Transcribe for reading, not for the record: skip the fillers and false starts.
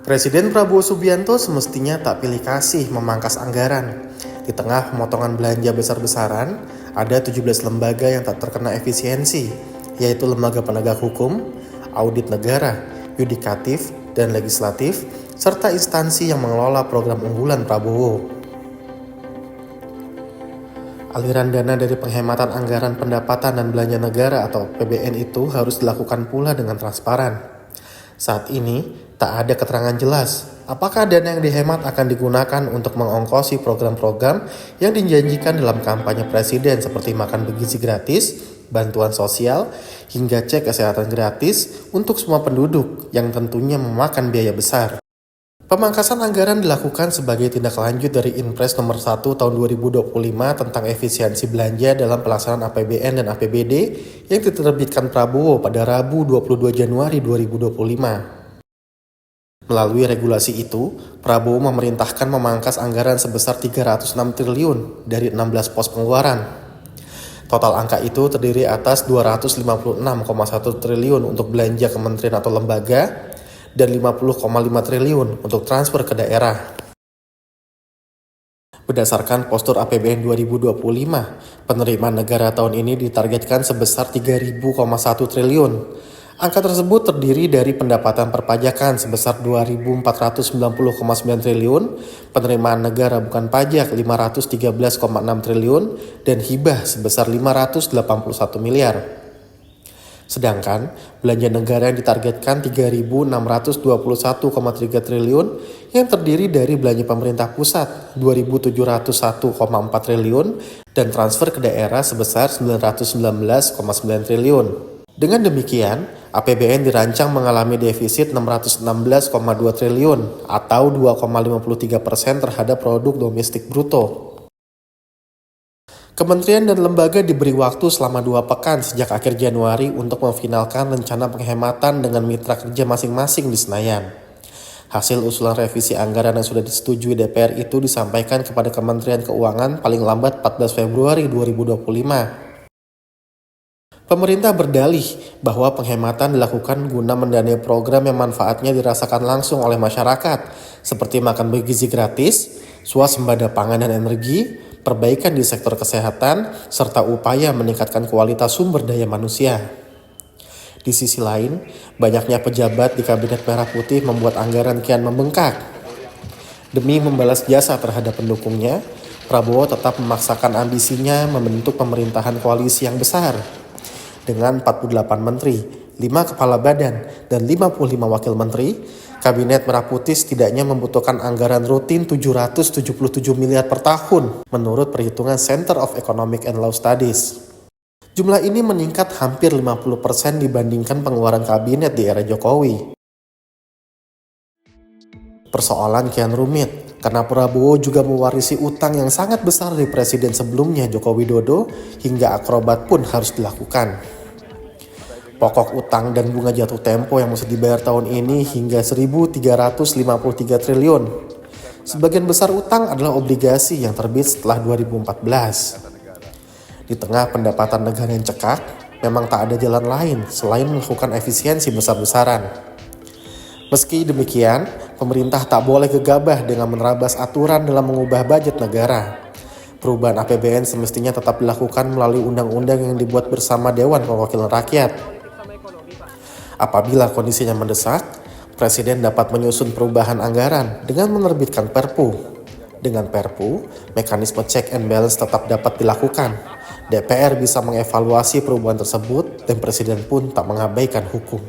Presiden Prabowo Subianto semestinya tak pilih kasih memangkas anggaran. Di tengah pemotongan belanja besar-besaran, ada 17 lembaga yang tak terkena efisiensi, yaitu Lembaga Penegak Hukum, Audit Negara, Yudikatif, dan Legislatif, serta instansi yang mengelola program unggulan Prabowo. Aliran dana dari penghematan anggaran pendapatan dan belanja negara atau PBN itu harus dilakukan pula dengan transparan. Saat ini, tak ada keterangan jelas apakah dana yang dihemat akan digunakan untuk mengongkosi program-program yang dijanjikan dalam kampanye presiden seperti makan bergizi gratis, bantuan sosial, hingga cek kesehatan gratis untuk semua penduduk yang tentunya memakan biaya besar. Pemangkasan anggaran dilakukan sebagai tindak lanjut dari Inpres nomor 1 tahun 2025 tentang efisiensi belanja dalam pelaksanaan APBN dan APBD yang diterbitkan Prabowo pada Rabu 22 Januari 2025. Melalui regulasi itu, Prabowo memerintahkan memangkas anggaran sebesar 306 triliun dari 16 pos pengeluaran. Total angka itu terdiri atas 256,1 triliun untuk belanja kementerian atau lembaga, dan 50,5 triliun untuk transfer ke daerah. Berdasarkan postur APBN 2025, penerimaan negara tahun ini ditargetkan sebesar 3.000,1 triliun. Angka tersebut terdiri dari pendapatan perpajakan sebesar 2.490,9 triliun, penerimaan negara bukan pajak 513,6 triliun, dan hibah sebesar 581 miliar. Sedangkan belanja negara yang ditargetkan 3.621,3 triliun yang terdiri dari belanja pemerintah pusat 2.701,4 triliun dan transfer ke daerah sebesar 919,9 triliun. Dengan demikian, APBN dirancang mengalami defisit 616,2 triliun atau 2,53% terhadap produk domestik bruto. Kementerian dan lembaga diberi waktu selama 2 pekan sejak akhir Januari untuk memfinalkan rencana penghematan dengan mitra kerja masing-masing di Senayan. Hasil usulan revisi anggaran yang sudah disetujui DPR itu disampaikan kepada Kementerian Keuangan paling lambat 14 Februari 2025. Pemerintah berdalih bahwa penghematan dilakukan guna mendanai program yang manfaatnya dirasakan langsung oleh masyarakat, seperti makan bergizi gratis, swasembada pangan dan energi, perbaikan di sektor kesehatan, serta upaya meningkatkan kualitas sumber daya manusia. Di sisi lain, banyaknya pejabat di Kabinet Merah Putih membuat anggaran kian membengkak. Demi membalas jasa terhadap pendukungnya, Prabowo tetap memaksakan ambisinya membentuk pemerintahan koalisi yang besar. Dengan 48 menteri, 5 kepala badan, dan 55 wakil menteri, Kabinet Merah Putih setidaknya membutuhkan anggaran rutin 777 miliar per tahun menurut perhitungan Center of Economic and Law Studies. Jumlah ini meningkat hampir 50% dibandingkan pengeluaran kabinet di era Jokowi. Persoalan kian rumit karena Prabowo juga mewarisi utang yang sangat besar dari presiden sebelumnya Joko Widodo hingga akrobat pun harus dilakukan. Pokok utang dan bunga jatuh tempo yang mesti dibayar tahun ini hingga 1.353 triliun. Sebagian besar utang adalah obligasi yang terbit setelah 2014. Di tengah pendapatan negara yang cekak, memang tak ada jalan lain selain melakukan efisiensi besar-besaran. Meski demikian, pemerintah tak boleh gegabah dengan menerabas aturan dalam mengubah budget negara. Perubahan APBN semestinya tetap dilakukan melalui undang-undang yang dibuat bersama Dewan Perwakilan Rakyat. Apabila kondisinya mendesak, Presiden dapat menyusun perubahan anggaran dengan menerbitkan Perpu. Dengan Perpu, mekanisme check and balance tetap dapat dilakukan. DPR bisa mengevaluasi perubahan tersebut dan Presiden pun tak mengabaikan hukum.